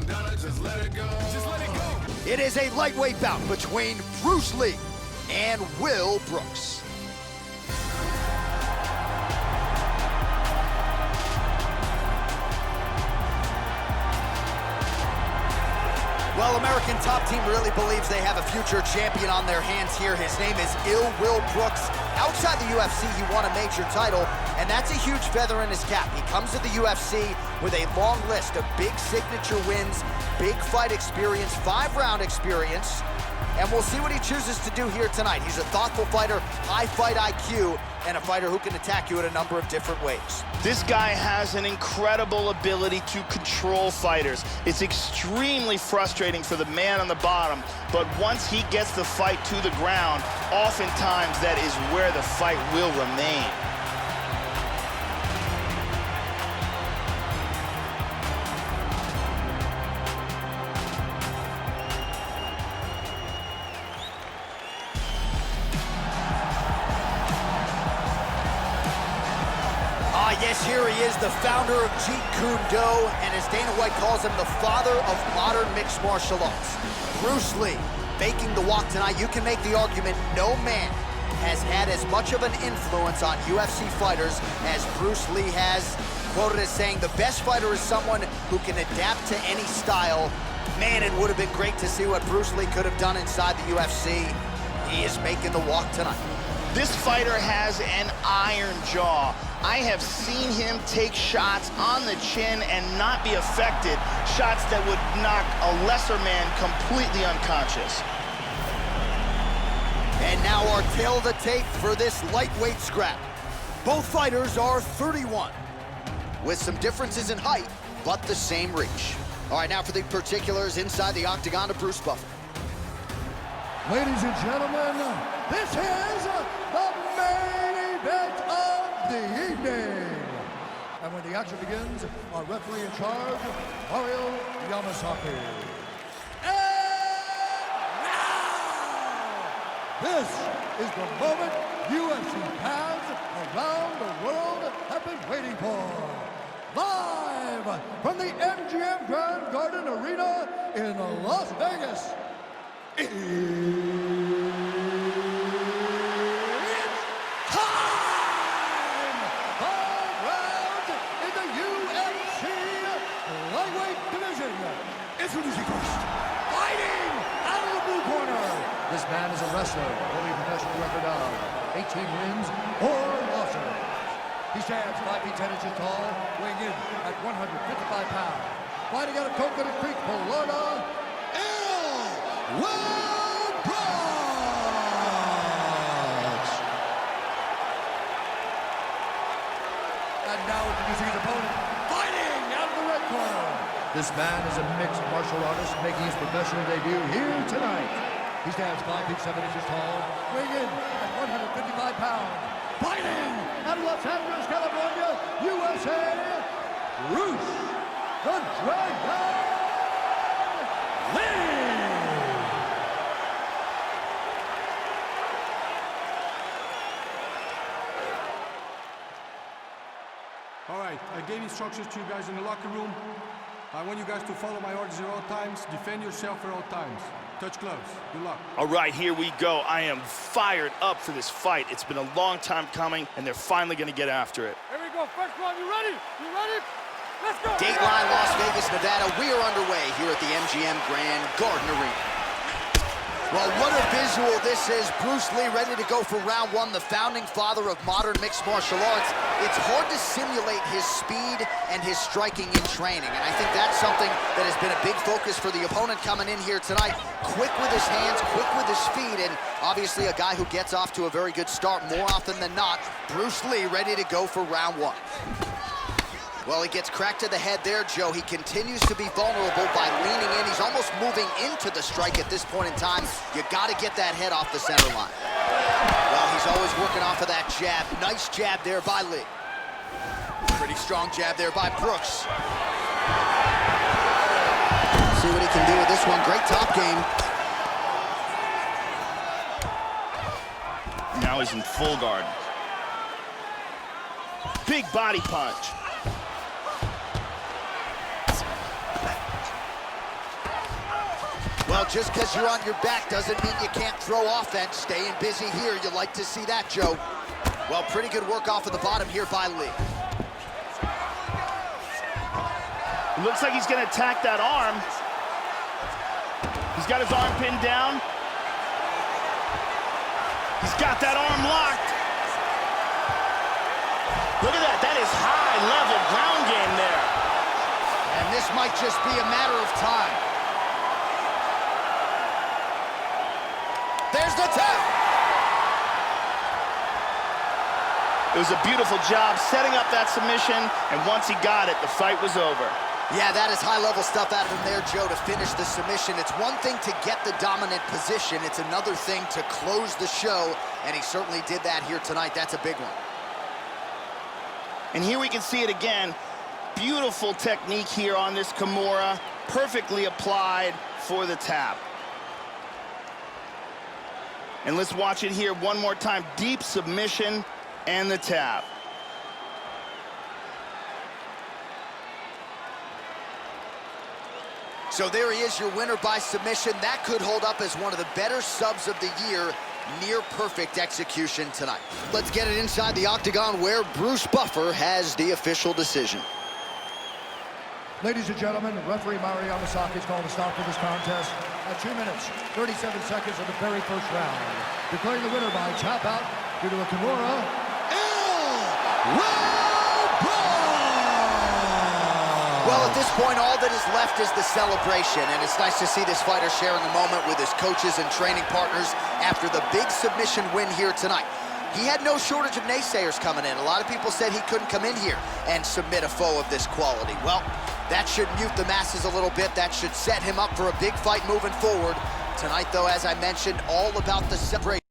Just let it go. Just let it go. It is a lightweight bout between Bruce Lee and Will Brooks. Well, American Top Team really believes they have a future champion on their hands here. His name is Will Brooks. Outside the UFC, he won a major title, and that's a huge feather in his cap. He comes to the UFC with a long list of big signature wins, big fight experience, 5-round experience, and we'll see what he chooses to do here tonight. He's a thoughtful fighter, high fight IQ, and a fighter who can attack you in a number of different ways. This guy has an incredible ability to control fighters. It's extremely frustrating for the man on the bottom, but once he gets the fight to the ground, oftentimes that is where the fight will remain. Yes, here he is, the founder of Jeet Kune Do, and as Dana White calls him, the father of modern mixed martial arts. Bruce Lee, making the walk tonight. You can make the argument no man has had as much of an influence on UFC fighters as Bruce Lee has. Quoted as saying, the best fighter is someone who can adapt to any style. Man, it would have been great to see what Bruce Lee could have done inside the UFC. He is making the walk tonight. This fighter has an iron jaw. I have seen him take shots on the chin and not be affected, shots that would knock a lesser man completely unconscious. And now our tail of the tape for this lightweight scrap. Both fighters are 31, with some differences in height, but the same reach. All right, now for the particulars inside the octagon of Bruce Buffer. Ladies and gentlemen, this is the main event of the evening. And when the action begins, our referee in charge, Mario Yamasaki. And now, this is the moment UFC fans around the world have been waiting for. Live from the MGM Grand Garden Arena in Las Vegas. It's time! 5 rounds in the UFC lightweight division. Introducing first, fighting out of the blue corner. This man is a wrestler, holding a professional record of 18 wins or losses. He stands 5 feet 10 inches tall, weighing in at 155 pounds. Fighting out of Coconut Creek, Florida, Will Brooks! And now introducing his opponent, fighting out of the red corner. This man is a mixed martial artist making his professional debut here tonight. He stands 5 feet 7 inches tall, weighing in at 155 pounds. Fighting out of Los Angeles, California, USA, Bruce the Dragon Lee! All right, I gave instructions to you guys in the locker room. I want you guys to follow my orders at all times, defend yourself at all times. Touch gloves. Good luck. All right, here we go. I am fired up for this fight. It's been a long time coming, and they're finally going to get after it. Here we go, first one. You ready? You ready? Let's go! Dateline, Las Vegas, Nevada. We are underway here at the MGM Grand Garden Arena. Well, what a visual this is. Bruce Lee ready to go for round one, the founding father of modern mixed martial arts. It's hard to simulate his speed and his striking in training, and I think that's something that has been a big focus for the opponent coming in here tonight. Quick with his hands, quick with his feet, and obviously a guy who gets off to a very good start more often than not. Bruce Lee ready to go for round one. Well, he gets cracked to the head there, Joe. He continues to be vulnerable by leaning in. He's almost moving into the strike at this point in time. You got to get that head off the center line. Well, he's always working off of that jab. Nice jab there by Lee. Pretty strong jab there by Brooks. See what he can do with this one. Great top game. Now he's in full guard. Big body punch. Well, just because you're on your back doesn't mean you can't throw offense. Staying busy here, you like to see that, Joe. Well, pretty good work off of the bottom here by Lee. It looks like he's going to attack that arm. He's got his arm pinned down. He's got that arm locked. Look at that. That is high-level ground game there. And this might just be a matter of time. There's the tap. It was a beautiful job setting up that submission, and once he got it, the fight was over. Yeah, that is high-level stuff out of him there, Joe, to finish the submission. It's one thing to get the dominant position. It's another thing to close the show, and he certainly did that here tonight. That's a big one. And here we can see it again. Beautiful technique here on this Kimura. Perfectly applied for the tap. And let's watch it here one more time. Deep submission and the tap. So there he is, your winner by submission. That could hold up as one of the better subs of the year. Near perfect execution tonight. Let's get it inside the octagon where Bruce Buffer has the official decision. Ladies and gentlemen, referee Mario Yamasaki has called a stop to this contest at 2 minutes, 37 seconds of the very first round. Declaring the winner by tap out due to a Kimura. Well, at this point, all that is left is the celebration, and it's nice to see this fighter sharing a moment with his coaches and training partners after the big submission win here tonight. He had no shortage of naysayers coming in. A lot of people said he couldn't come in here and submit a foe of this quality. Well, that should mute the masses a little bit. That should set him up for a big fight moving forward. Tonight, though, as I mentioned, all about the celebration.